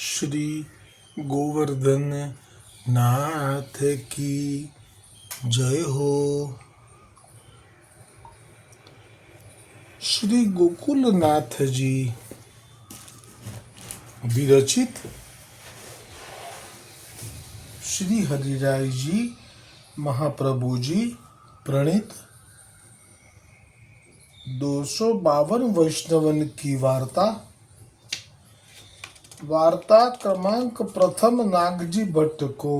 श्री गोवर्धन नाथ की जय हो। श्री गोकुलनाथ जी विरचित श्री हरिराय जी महाप्रभु जी प्रणीत 252 वैष्णवन की वार्ता क्रमांक प्रथम नागजी भट्ट को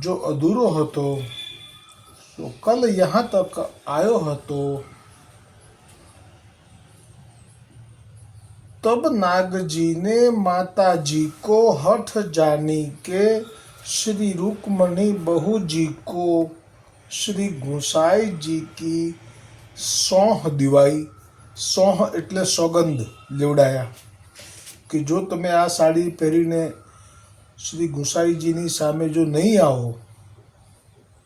जो अधूरो હતો तो कल यहाँ तक आयो હતો। तब नागजी ने माता जी को हठ जानी के श्री रुक्मणी बहू जी को श्री गोसाई जी की सौंह दिवाई। सौंह એટલે સોગંદ લેવડાયા કે જો તમે આ સાડી પહેરીને શ્રી ગુસાઈજીની સામે જો નહીં આવો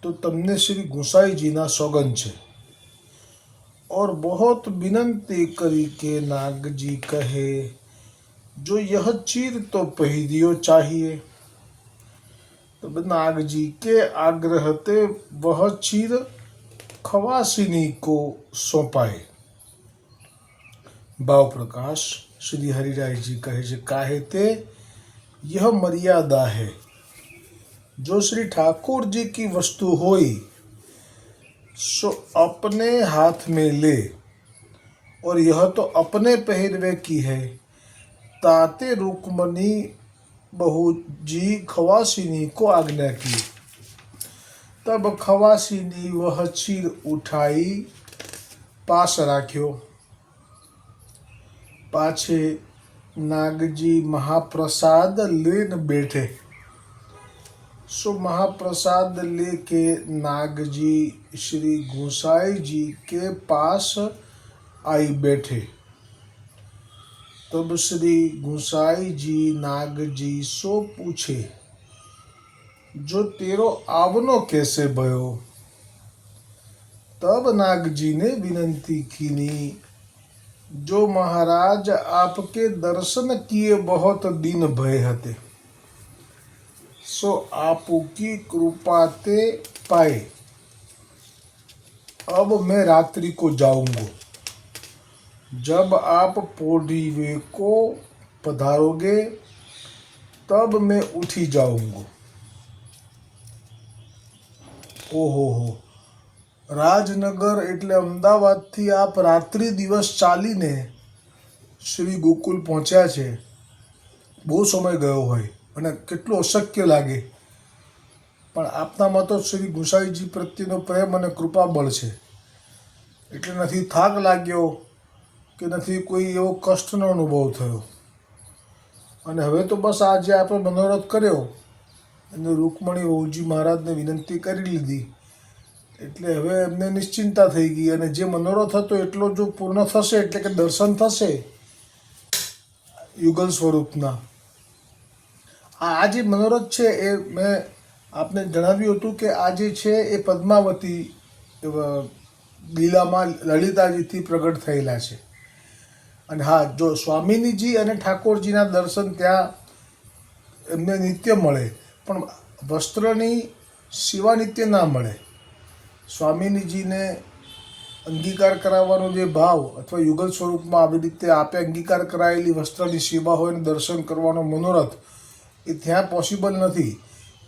तो तमने श्री गुसाई जी ना सौगंध छे। और बहुत विनंती करी के नाग जी कहे जो यह चीर तो पहिरियो चाहिए। तब नाग जी के आग्रह ते वह चीर खवासिनी को सौंपाए। भाव प्रकाश श्री हरिराय जी कहे जे काहे ते यह मर्यादा है। जो श्री ठाकुर जी की वस्तु होई सो अपने हाथ में ले, और यह तो अपने पहरवे की है। ताते रुक्मणी बहू जी खवासिनी को आज्ञा की। तब खवासिनी वह चीर उठाई पास राख्यो। पाछे नागजी महाप्रसाद लेन बैठे। सो महाप्रसाद लेके नागजी श्री गोसाई जी के पास आई बैठे। तब श्री गोसाई जी नागजी सो पूछे जो तेरो आवनो कैसे भयो। तब नागजी ने विनंती कीनी जो महाराज आपके दर्शन किए बहुत दिन भय हते सो आपकी कृपा ते पाए। अब मैं रात्रि को जाऊंगा। जब आप पोढ़ीवे को पधारोगे तब मैं उठी जाऊंगा। ओहो हो, રાજનગર એટલે અમદાવાદથી આપ રાત્રિ દિવસ ચાલીને શ્રી ગોકુલ પહોંચ્યા છે। બહુ સમય ગયો હોય અને કેટલું અશક્ય લાગે, પણ આપનામાં તો શ્રી ગુસાઈજી પ્રત્યેનો પ્રેમ અને કૃપાબળ છે એટલે નથી થાક લાગ્યો કે નથી કોઈ એવો કષ્ટનો અનુભવ થયો। અને હવે તો બસ આજે આપણે મનોરથ કર્યો અને રૂકમણી વહુજી મહારાજને વિનંતી કરી લીધી એટલે હવે એમને નિશ્ચિંતા થઈ ગઈ। અને જે મનોરથ હતો એટલો જો પૂર્ણ થશે એટલે કે દર્શન થશે યુગલ સ્વરૂપના। આ જે મનોરથ છે એ મેં આપને જણાવ્યું હતું કે આ જે છે એ પદ્માવતી લીલામાં લલિતાજીથી પ્રગટ થયેલા છે। અને હા, જો સ્વામિનીજી અને ઠાકોરજીના દર્શન ત્યાં એમને નિત્ય મળે પણ વસ્ત્રની સેવા નિત્ય ના મળે। સ્વામિનીજીને અંગીકાર કરાવવાનો જે ભાવ અથવા યુગલ સ્વરૂપમાં આવી રીતે આપે અંગીકાર કરાયેલી વસ્ત્રની સેવા હોય અને દર્શન કરવાનો મનોરથ એ ત્યાં પોસિબલ નથી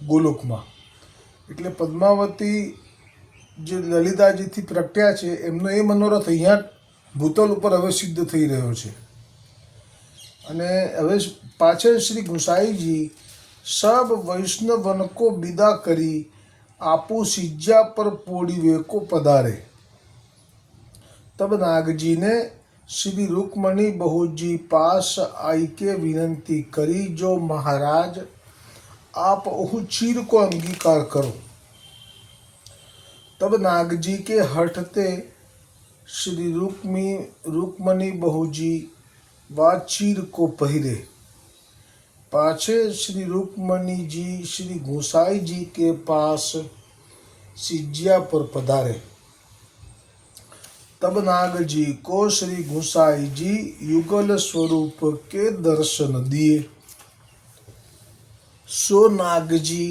ગોલોકમાં। એટલે પદ્માવતી જે લલિતાજીથી પ્રગટ્યા છે એમનો એ મનોરથ અહીંયા ભૂતલ ઉપર હવે સિદ્ધ થઈ રહ્યો છે। અને હવે પાછળ શ્રી ગુસાઈજી सब वैष्णवन को विदा करी आपू सिज्जा पर पोड़ीवे को पधारे। तब नागजी ने श्री रुक्मणी बहू जी पास आई के विनंती करी जो महाराज आप ओहु चीर को अंगीकार करो। तब नागजी के हटते श्री रुक्मणी बहू जी वा चीर को पहिरे। पाछे श्री रुक्मणी जी श्री गोसाई जी के पास सिज्जिया पर पधारे। तब नाग जी को श्री गोसाई जी युगल स्वरूप के दर्शन दिए। सो नागजी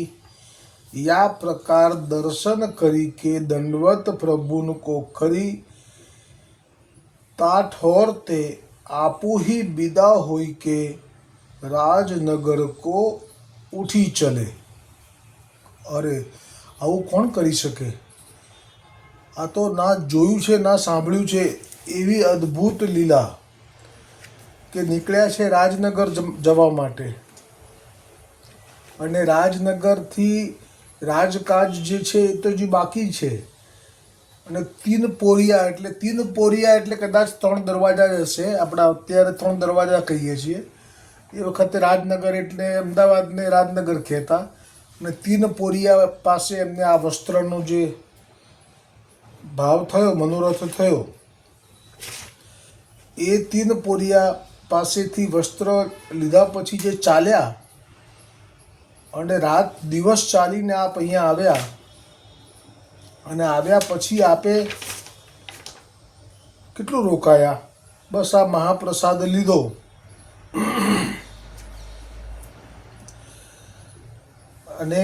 या प्रकार दर्शन करी के दंडवत प्रभुन को खरी ता ठोर ते आपू ही विदा होई के રાજનગર કો ઉઠી ચલે. અરે આવું કોણ કરી શકે? આ તો ના જોયું છે ના સાંભળ્યું છે એવી અદ્ભુત લીલા કે નીકળ્યા છે રાજનગર જવા માટે, અને રાજનગરથી રાજકાજ જે છે એ તો હજી બાકી છે. અને તીન પોરિયા એટલે કદાચ 3 દરવાજા જ હશે. આપણા અત્યારે 3 દરવાજા કહીએ છીએ, એ વખતે રાજનગર એટલે અમદાવાદને રાજનગર કહેતા. અને 3 પોરિયા પાસે એમને આ વસ્ત્રનો જે ભાવ થયો, મનોરથ થયો, એ 3 પોરિયા પાસેથી વસ્ત્ર લીધા પછી જે ચાલ્યા અને રાત દિવસ ચાલીને આપ અહીંયા આવ્યા, અને આવ્યા પછી આપે કેટલું રોકાયા? બસ આ મહાપ્રસાદ લીધો અને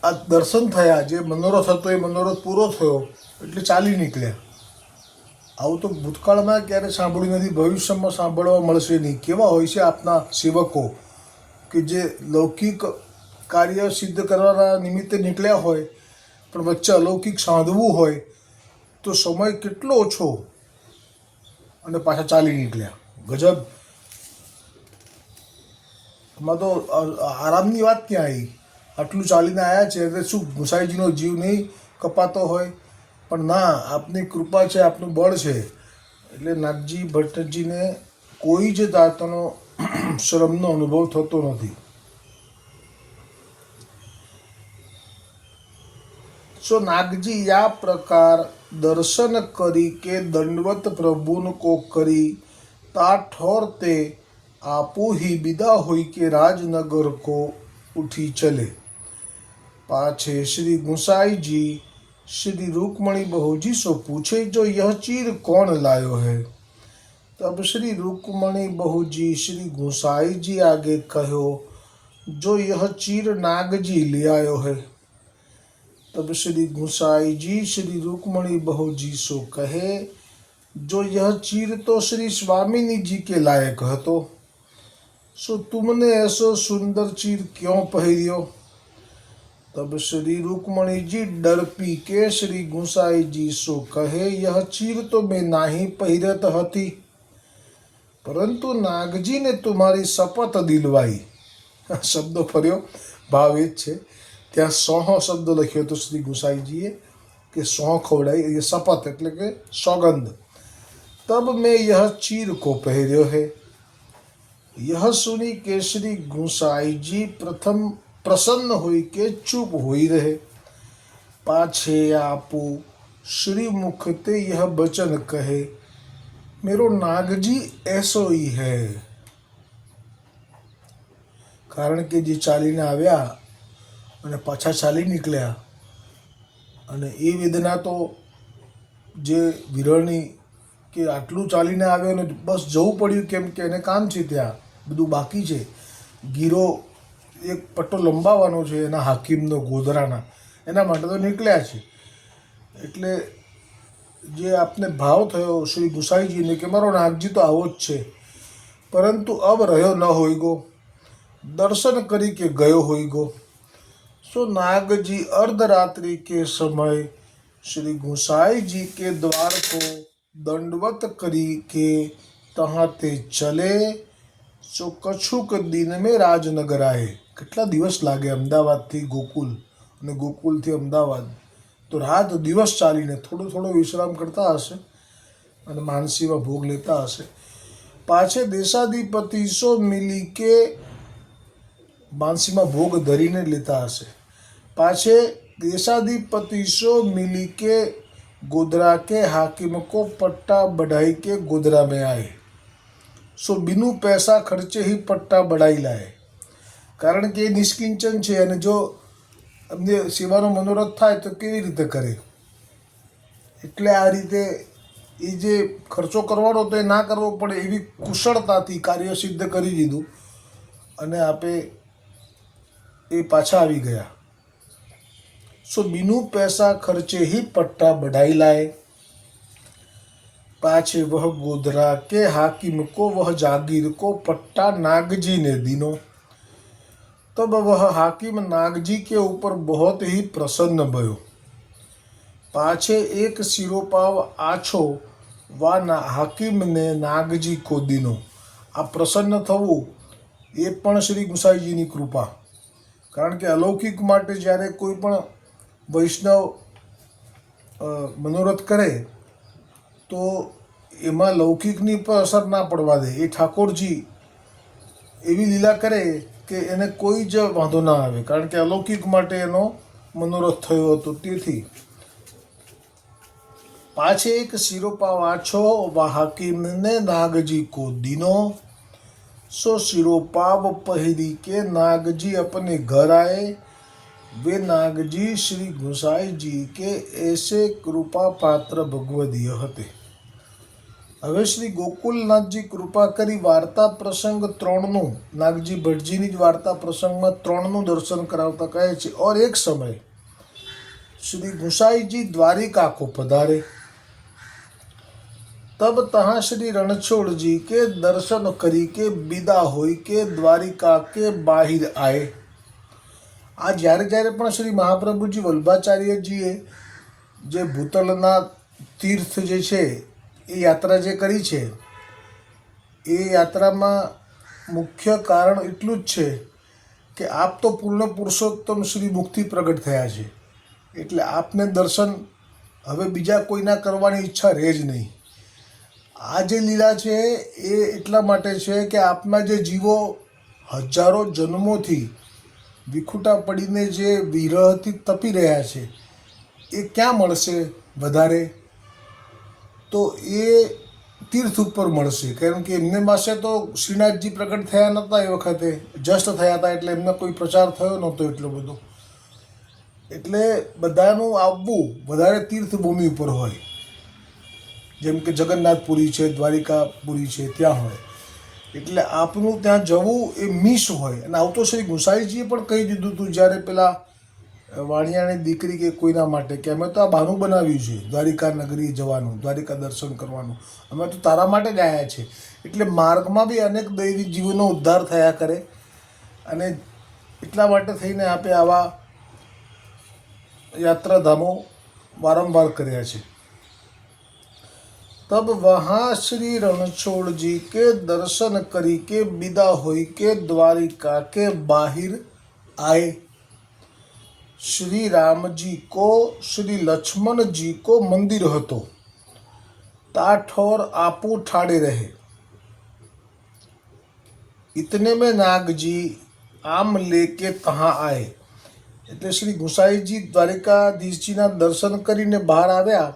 આ દર્શન થયા. જે મનોરથ હતો એ મનોરથ પૂરો થયો એટલે ચાલી નીકળ્યા. આવું તો ભૂતકાળમાં ક્યારે સાંભળ્યું નથી, ભવિષ્યમાં સાંભળવા મળશે નહીં. કેવા હોય છે આપના સેવકો કે જે લૌકિક કાર્ય સિદ્ધ કરવાના નિમિત્તે નીકળ્યા હોય પણ વચ્ચે અલૌકિક સાંધવું હોય તો સમય કેટલો ઓછો અને પાછા ચાલી નીકળ્યા. ગજબ! આમાં તો આરામની વાત ક્યાં આવી? આટલું ચાલીને આવ્યા છે એટલે શું ગુસાઈજીનો જીવ નહીં કપાતો હોય? પણ ના, આપની કૃપા છે, આપનું બળ છે, એટલે નાગજી ભટ્ટજીને કોઈ જ જાતનો શ્રમનો અનુભવ થતો નથી. સો નાગજી યા પ્રકાર દર્શન કરી કે દંડવત પ્રભુન કો કરી તા ઠોર તે आपू ही विदा हुई के राजनगर को उठी चले. पाछे श्री गुसाई जी श्री रुक्मणी बहू जी सो पूछे जो यह चीर कौन लायो है. तब श्री रुक्मणी बहू जी श्री गुसाई जी आगे कहो जो यह चीर नाग जी ले आयो है. तब श्री गुसाई जी श्री रुक्मणी बहू जी सो कहे जो यह चीर तो श्री स्वामिनी जी के लायक હતો. सो तुमने ऐसो सुंदर चीर क्यों पहिर्यो. तब श्री रुक्मणी जी डरपी के श्री गुसाई जी सो कहे यह चीर तो मैं नाही पहिरत हती, परंतु नागजी ने तुम्हारी शपथ दिलवाई. શબ્દો ફર્યો, ભાવ એ જ છે. ત્યાં સોહો શબ્દ લખ્યો હતો શ્રી ગુસાઈજીએ કે સોહ ખવડાવી, એ શપથ એટલે કે સોગંદ. તબ મેં યહ ચીર કો પહેર્યો હૈ. यह सुनी के श्री गुसाई जी प्रथम प्रसन्न हुई के चुप हुई रहे. पाछे आपू श्री मुखते यह बचन कहे मेरो नागजी ऐसो ही है. કારણ કે જે ચાલીને આવ્યા અને પાછા ચાલી નીકળ્યા, અને એ વેદના તો જે વિરળની કે આટલું ચાલીને આવ્યો ને બસ જવું પડ્યું કેમ કે એને કામ છે, ત્યાં બધું બાકી છે. ગીરો એક પટ્ટો લંબાવવાનો છે એના હાકીમનો, ગોધરાના, એના માટે તો નીકળ્યા છે. એટલે જે આપને ભાવ થયો શ્રી ગુસાઈજીને કે મારો નાગજી તો આવો જ છે, પરંતુ અબ રહ્યો ન હોય ગો, દર્શન કરી કે ગયો હોય ગો. સો नागजी अर्धरात्रि के समय श्री गुसाई जी के द्वार को दंडवत करी के तहाँ ते चले. सो कछुक दिन में राजनगर आए. કેટલા દિવસ લાગે અમદાવાદથી ગોકુલ અને ગોકુલથી અમદાવાદ? તો રાત દિવસ ચાલીને થોડો વિશ્રામ કરતા હશે અને માનસીમાં ભોગ લેતા હશે. પાછે દેશાધિપતિ સો મિલી કે માનસીમાં ભોગ ધરીને લેતા હશે. पाछे देशाधिपति सो मिली के गोधरा के हाकिम को पट्टा बढ़ाई के गोधरा में आए. सो बिनु पैसा खर्चे ही पट्टा बढ़ाई लाए. કારણ કે એ નિષ્કિંચન છે અને જો અમને સેવાનો મનોરથ થાય તો કેવી રીતે કરે, એટલે આ રીતે એ જે ખર્ચો કરવાનો તો એ ના કરવો પડે એવી કુશળતાથી કાર્ય સિદ્ધ કરી દીધું. અને આપે એ પાછા આવી ગયા। सो बिनु पैसा खर्चे ही पट्टा बढ़ाई लाए, पाछे वह गोधरा के हाकिम को वह जागीर को पट्टा नागजी ने दीनो। तब वह हाकिम नागजी के ऊपर बहुत ही प्रसन्न भयो, पाछे एक सिरोपाव आछो वा हाकिम ने नागजी को दीनो। आ प्रसन्न थवुं એ પણ શ્રી ગુસાઈજીની કૃપા, કારણ કે અલૌકિક માટે જ્યારે કોઈ પણ વૈષ્ણવ મનોરથ કરે તો એમાં લૌકિકની પર અસર ના પડવા દે। એ ઠાકોરજી એવી લીલા કરે કે એને કોઈ જ વાંધો ના આવે, કારણ કે અલૌકિક માટે એનો મનોરથ થયો હતો। તેથી પાછે એક સિરોપાવ આછો વા હાકીમને નાગજી કો દીનો। सो सिरोपाव पहरी के नागजी अपने घर आए। वे नागजी श्री गुसाई जी के ऐसे कृपा पात्र भगवदीय हते। હવે શ્રી ગોકુલનાથજી કૃપા કરી વાર્તા પ્રસંગ 3નું, નાગજી ભટ્ટજીની જ વાર્તા પ્રસંગમાં 3નું દર્શન કરાવતા કહે છે, और एक समय श्री गुसाईजी द्वारिका को पधारे, तब तहाँ श्री रणछोड़ जी के दर्शन करी के विदा होई के द्वारिका के बाहिर आए। आ જ્યારે જ્યારે પણ શ્રી મહાપ્રભુજી વલ્ભાચાર્યજીએ જે ભૂતલના તીર્થ જે છે એ યાત્રા જે કરી છે, એ યાત્રામાં મુખ્ય કારણ એટલું જ છે કે આપ તો પૂર્ણ પુરુષોત્તમ શ્રી મુક્તિ પ્રગટ થયા છે, એટલે આપને દર્શન હવે બીજા કોઈના કરવાની ઈચ્છા રહે જ નહીં। આ જે લીલા છે એ એટલા માટે છે કે આપના જે જીવો હજારો જન્મોથી વિખૂટા પડીને જે વિરહથી તપી રહ્યા છે એ ક્યાં મળશે વધારે? તો એ તીર્થ ઉપર મળશે, કારણ કે એમને પાસે તો શ્રીનાથજી પ્રગટ થયા નહોતા એ વખતે, જસ્ટ થયા હતા, એટલે એમને કોઈ પ્રચાર થયો નહોતો એટલો બધો, એટલે બધાનું આવવું વધારે તીર્થભૂમિ ઉપર હોય, જેમ કે જગન્નાથપુરી છે, દ્વારિકાપુરી છે, ત્યાં હોય, એટલે આપનું ત્યાં જવું એ મિસ હોય। અને આવું તો શ્રી ગુસાઈજીએ પણ કહી દીધું હતું જ્યારે પેલા વાણિયાની દીકરી કે કોઈના માટે કે અમે તો આ બહાનું બનાવ્યું છે દ્વારિકા નગરી જવાનું, દ્વારિકા દર્શન કરવાનું, અમે તો તારા માટે જ આવ્યા છે। એટલે માર્ગમાં બી અનેક દૈવી જીવોનો ઉદ્ધાર થયા કરે, અને એટલા માટે થઈને આપે આવા યાત્રાધામો વારંવાર કર્યા છે। तब वहाँ श्री रणछोड़ जी के दर्शन करी के विदा होई के द्वारिका के बाहिर आए। श्री राम जी को श्री लक्ष्मण जी को मंदिर हतो, ताठौर आपू ठाड़े रहे। इतने में नागजी आम लेके तहाँ आए। એટલે શ્રી ગુસાઈજી દ્વારિકાધીશજીના દર્શન કરીને બહાર આવ્યા,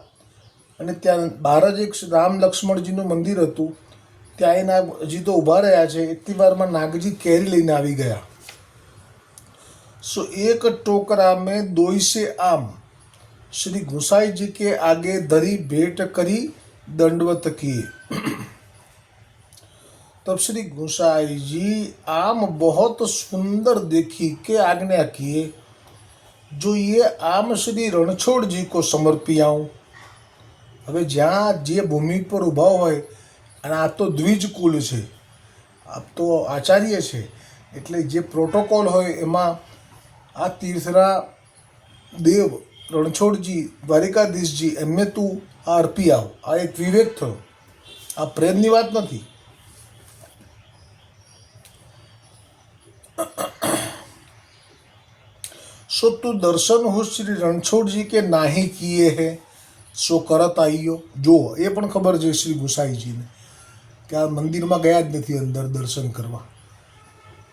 અને ત્યાં બહાર જ એક રામ લક્ષ્મણજીનું મંદિર હતું, ત્યાં એના હજી તો ઊભા રહ્યા છે, એટલી વારમાં નાગજી કેરી લઈને આવી ગયા। સો એક ટોકરા મેં દોઈ સે આમ શ્રી ગુસાઈજી કે આગે ધરી ભેટ કરી दंडवत किए। तब श्री गुसाई जी आम बहुत सुंदर देखी के आज्ञा किए, जो ये आम श्री रणछोड़ जी को समर्पी आऊँ। હવે જ્યાં જે ભૂમિ પર ઊભા હોય, અને આ તો દ્વિજ કુલ છે, આપ તો આચાર્ય છે, એટલે જે પ્રોટોકોલ હોય એમાં આ તીર્થના દેવ રણછોડજી દ્વારિકાધીશજી એમને તું આ અર્પી આવ। આ એક વિવેક થયો, આ પ્રેમની વાત નથી। सो तू दर्शन हो श्री रणछोड़ जी के नाही किए है सो करत आइयो। જો એ પણ ખબર છે શ્રી ગુસાઈજીને કે આ મંદિરમાં ગયા જ નથી અંદર દર્શન કરવા,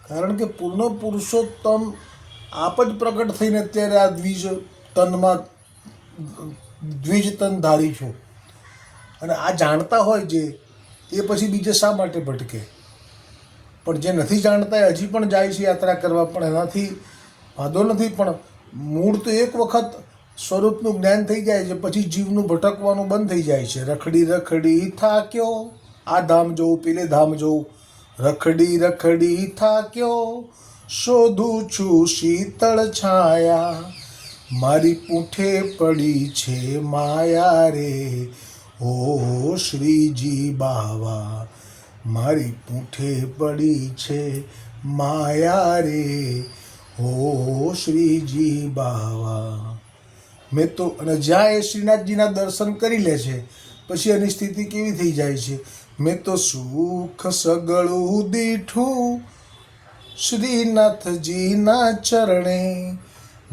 કારણ કે પૂર્ણ પુરુષોત્તમ આપ જ પ્રગટ થઈને અત્યારે આ દ્વિજ તનમાં દ્વિજ તન ધારી છો, અને આ જાણતા હોય જે એ પછી બીજે શા માટે ભટકે? પણ જે નથી જાણતા એ હજી પણ જાય છે યાત્રા કરવા, પણ એનાથી વાંધો નથી, પણ મૂળ તો એક વખત સ્વરૂપનું જ્ઞાન થઈ જાય છે પછી જીવનું ભટકવાનું બંધ થઈ જાય છે। રખડી રખડી થાક્યો, આ ધામ જવું પેલે ધામ જવું, રખડી રખડી થાક્યો, શોધું છું શીતળ છાયા, મારી પૂંઠે પડી છે માયા રે, ઓ શ્રીજી બાવા, મારી પૂંઠે પડી છે માયા રે, ઓ શ્રીજી બાવા. મેં તો અને જ્યાં એ શ્રીનાથજીના દર્શન કરી લે છે પછી એની સ્થિતિ કેવી થઈ જાય છે? મેં તો સુખ સગળું દીઠું શ્રીનાથજીના ચરણે,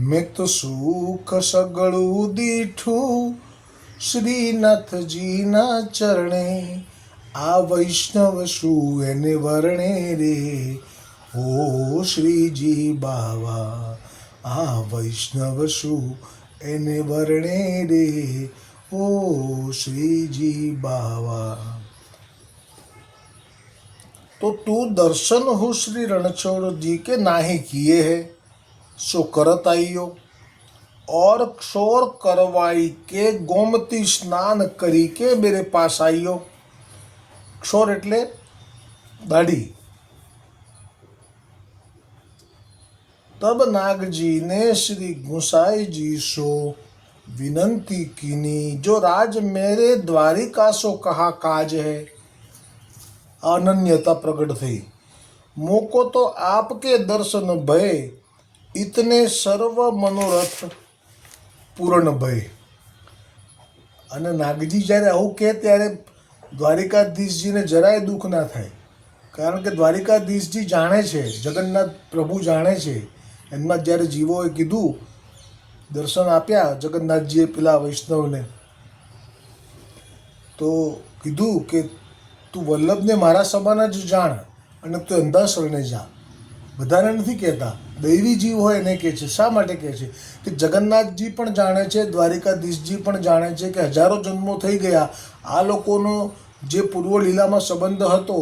મેં તો સુખ સગળું દીઠું શ્રીનાથજીના ચરણે, આ વૈષ્ણવ શું એને વર્ણે રે, ઓ શ્રીજી બાવા, આ વૈષ્ણવ શું એને વર્ણે રે, ઓ શ્રીજી બાવા. तो तू दर्शन हो श्री रणछोड़ जी के नाही किए है, सो करत आइयो, और क्षोर करवाई के गोमती स्नान करी के मेरे पास आइयो. क्षोर એટલે દાઢી. तब नागजी ने श्री गुसाई जी सो विनंती कीनी, जो राज मेरे द्वारिका सो कहा काज है. अनन्यता प्रकट थी. मोको तो आपके दर्शन भय, इतने सर्व मनोरथ પૂર્ણ ભય. અને નાગજી જ્યારે આવું કહે ત્યારે દ્વારિકાધીશજીને જરાય દુઃખ ના થાય, કારણ કે દ્વારિકાધીશજી જાણે છે, જગન્નાથ પ્રભુ જાણે છે. એમના જ્યારે જીવોએ કીધું, દર્શન આપ્યા જગન્નાથજીએ પેલા વૈષ્ણવને, તો કીધું કે તું વલ્લભને મારા સમાન જ જાણ અને તું અંધા શરણે જા. બધાને નથી કહેતા, દૈવી જીવ હોય એને કહે છે. શા માટે કહે છે? કે જગન્નાથજી પણ જાણે છે, દ્વારિકાધીશજી પણ જાણે છે કે હજારો જન્મો થઈ ગયા, આ લોકોનો જે પૂર્વ લીલામાં સંબંધ હતો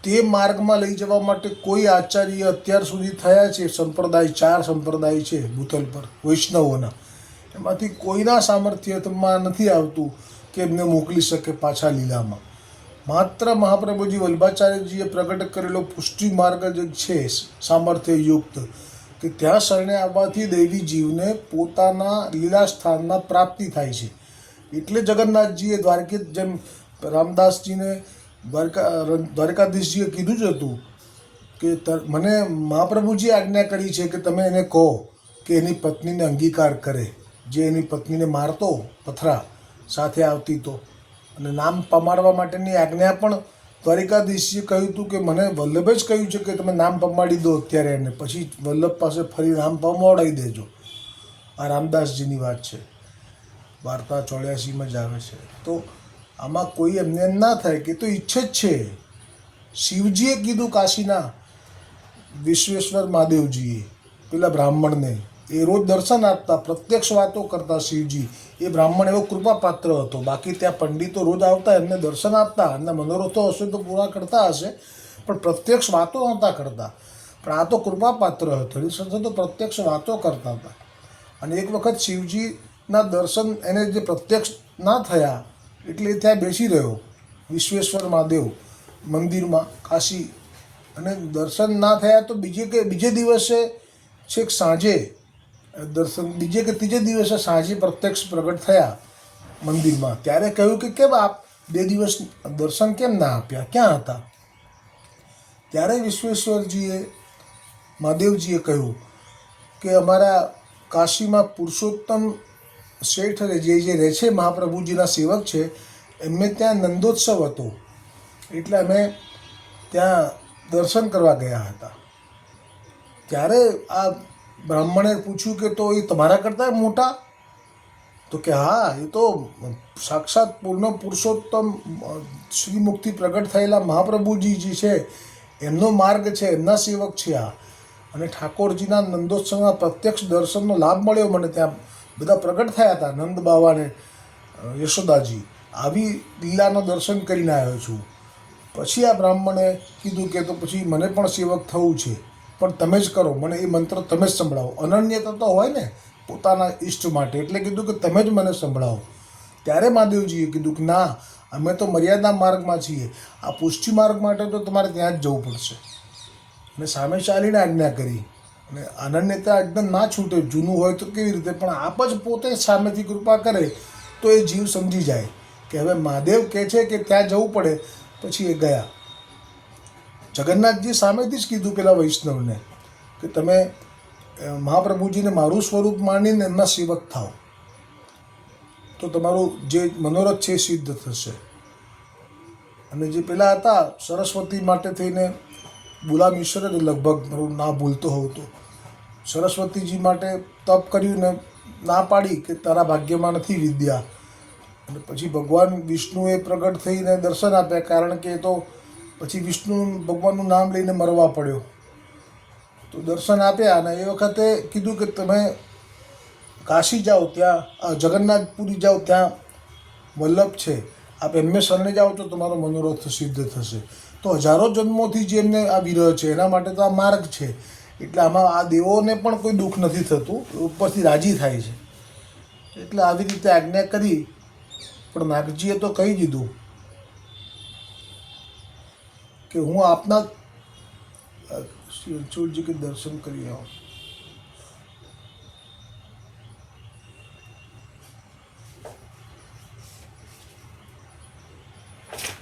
તે માર્ગમાં લઈ જવા માટે કોઈ આચાર્ય અત્યાર સુધી થયા છે. સંપ્રદાય 4 સંપ્રદાય છે ભૂતલ પર વૈષ્ણવોના, એમાંથી કોઈના સામર્થ્યમાં નથી આવતું કે એમને મોકલી શકે પાછા લીલામાં. માત્ર મહાપ્રભુજી વલ્ભાચાર્યજીએ પ્રગટ કરેલો પુષ્ટિ માર્ગ જ છે સામર્થ્યયુક્ત, કે ત્યાં શરણે આવવાથી દૈવી જીવને પોતાના લીલા સ્થાનમાં પ્રાપ્તિ થાય છે. એટલે જગન્નાથજીએ જેમ રામદાસજીને દ્વારકાધીશજીએ કીધું જ હતું કે મને મહાપ્રભુજીએ આજ્ઞા કરી છે કે તમે એને કહો કે એની પત્નીને અંગીકાર કરે, જે એની પત્નીને મારતો પથરા સાથે આવતી તો, અને નામ પમાડવા માટેની આજ્ઞા પણ દ્વારિકાધીશજીએ કહ્યું હતું કે મને વલ્લભે જ કહ્યું છે કે તમે નામ પમાડી દો અત્યારે એને, પછી વલ્લભ પાસે ફરી નામ પમાવડાવી દેજો. આ રામદાસજીની વાત છે, વાર્તા 84માં જ આવે છે. તો આમાં કોઈ એમને એમ ના થાય કે તો ઈચ્છે જ છે. શિવજીએ કીધું કાશીના વિશ્વેશ્વર મહાદેવજીએ પેલા બ્રાહ્મણને, એ રોજ દર્શન આપતા, પ્રત્યક્ષ વાતો કરતા શિવજી. એ બ્રાહ્મણ એવો કૃપાપાત્ર હતો. બાકી ત્યાં પંડિતો રોજ આવતા, એમને દર્શન આપતા, એમના મનોરથો હશે તો પૂરા કરતા હશે, પણ પ્રત્યક્ષ વાતો નહોતા કરતા. પણ આ તો કૃપાપાત્ર હતો, હરિશ્ચંદ્ર તો પ્રત્યક્ષ વાતો કરતા હતા. અને એક વખત શિવજીના દર્શન એને જે પ્રત્યક્ષ ના થયા એટલે એ ત્યાં બેસી રહ્યો વિશ્વેશ્વર મહાદેવ મંદિરમાં કાશી, અને દર્શન ના થયા તો બીજે દિવસે છેક સાંજે દર્શન, બીજે કે ત્રીજે દિવસે સાંજે પ્રત્યક્ષ પ્રગટ થયા મંદિરમાં. ત્યારે કહ્યું કે કેમ આપ 2 દિવસ દર્શન કેમ ના આપ્યા, ક્યાં હતા? ત્યારે વિશ્વેશ્વરજીએ મહાદેવજીએ કહ્યું કે અમારા કાશીમાં પુરુષોત્તમ શેઠ જે રહે છે, મહાપ્રભુજીના સેવક છે, એમને ત્યાં નંદોત્સવ હતો, એટલે અમે ત્યાં દર્શન કરવા ગયા હતા. ત્યારે આ બ્રાહ્મણે પૂછ્યું કે તો એ તમારા કરતાં મોટા? તો કે હા, એ તો સાક્ષાત પૂર્ણ પુરુષોત્તમ શ્રીમુખથી પ્રગટ થયેલા મહાપ્રભુજી જે છે એમનો માર્ગ છે, એમના સેવક છે આ. અને ઠાકોરજીના નંદોત્સવના પ્રત્યક્ષ દર્શનનો લાભ મળ્યો મને. ત્યાં બધા પ્રગટ થયા હતા, નંદ બાવાને યશોદાજી. આવી લીલાનો દર્શન કરીને આવ્યો છું. પછી આ બ્રાહ્મણે કીધું કે તો પછી મને પણ સેવક થવું છે, પણ તમે જ કરો, મને એ મંત્ર તમે જ સંભળાવો. અનન્યતા તો હોય ને પોતાના ઈષ્ટ માટે, એટલે કીધું કે તમે જ મને સંભળાવો. ત્યારે મહાદેવજીએ કીધું કે ના, અમે તો મર્યાદા માર્ગમાં છીએ, આ પુષ્ટિ માર્ગ માટે તો તમારે ત્યાં જ જવું પડશે. અને સામે ચાલીને આજ્ઞા કરી. અને અનન્યતા એકદમ ના છૂટે, જૂનું હોય તો કેવી રીતે, પણ આપ જ પોતે સામેથી કૃપા કરે તો એ જીવ સમજી જાય કે હવે મહાદેવ કહે છે કે ત્યાં જવું પડે. પછી એ ગયા. જગન્નાથજી સામેથી જ કીધું પેલા વૈષ્ણવને કે તમે મહાપ્રભુજીને મારું સ્વરૂપ માનીને એમના સેવક થાઓ, તો તમારું જે મનોરથ છે એ સિદ્ધ થશે. અને જે પેલા હતા સરસ્વતી માટે થઈને ગુલામ ઈશ્વરે લગભગ મારું ના ભૂલતો હોઉં તો સરસ્વતીજી માટે તપ કર્યું ને ના પાડી કે તારા ભાગ્યમાં નથી વિદ્યા. અને પછી ભગવાન વિષ્ણુએ પ્રગટ થઈને દર્શન આપ્યા, કારણ કે એ તો પછી વિષ્ણુ ભગવાનનું નામ લઈને મરવા પડ્યો. તો દર્શન આપ્યા અને એ વખતે કીધું કે તમે કાશી જાઓ, ત્યાં જગન્નાથપુરી જાઓ, ત્યાં વલ્લભ છે, આપ એમને શરણે જાઓ તો તમારો મનોરથ સિદ્ધ થશે. તો હજારો જન્મોથી જે એમને આ વિરહ છે એના માટે તો આ માર્ગ છે. એટલે આમાં આ દેવોને પણ કોઈ દુઃખ નથી થતું, ઉપરથી રાજી થાય છે. એટલે આવી રીતે આજ્ઞા કરી. પણ નાગજીએ તો કહી દીધું કે હું આપના શ્રી રણછોડજી કે દર્શન કરી આવું.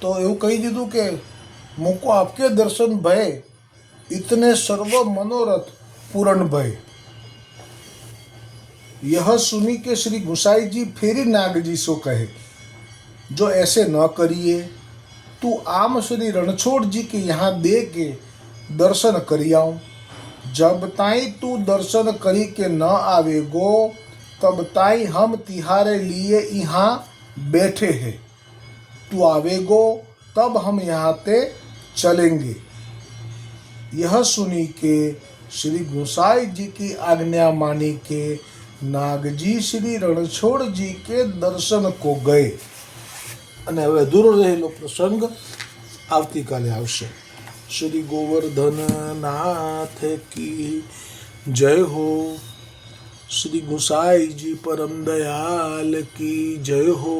તો એવું કહી દીધું કે મૂકો આપકે દર્શન ભય, इतने सर्व मनोरथ पूर्ण भय. यह सुनी के श्री गुसाई जी फेरी नागजी सो कहे, जो ऐसे न करिए तू आम श्री रणछोड़ जी के यहाँ दे के दर्शन करी आऊं. जब ताई तू दर्शन करी के न आवेगो तब ताई हम तिहारे लिए यहाँ बैठे हैं. तू आवेगो तब हम यहाँ ते चलेंगे. यह सुनी के श्री गोसाई जी की आज्ञा मानी के नागजी श्री रणछोड़ जी के दर्शन को गए. અને હવે અધૂરો રહેલો પ્રસંગ આવતીકાલે આવશે. શ્રી ગોવર્ધન નાથ કી જય હો. શ્રી ગુસાઈજી પરમ દયાલ કી જય હો.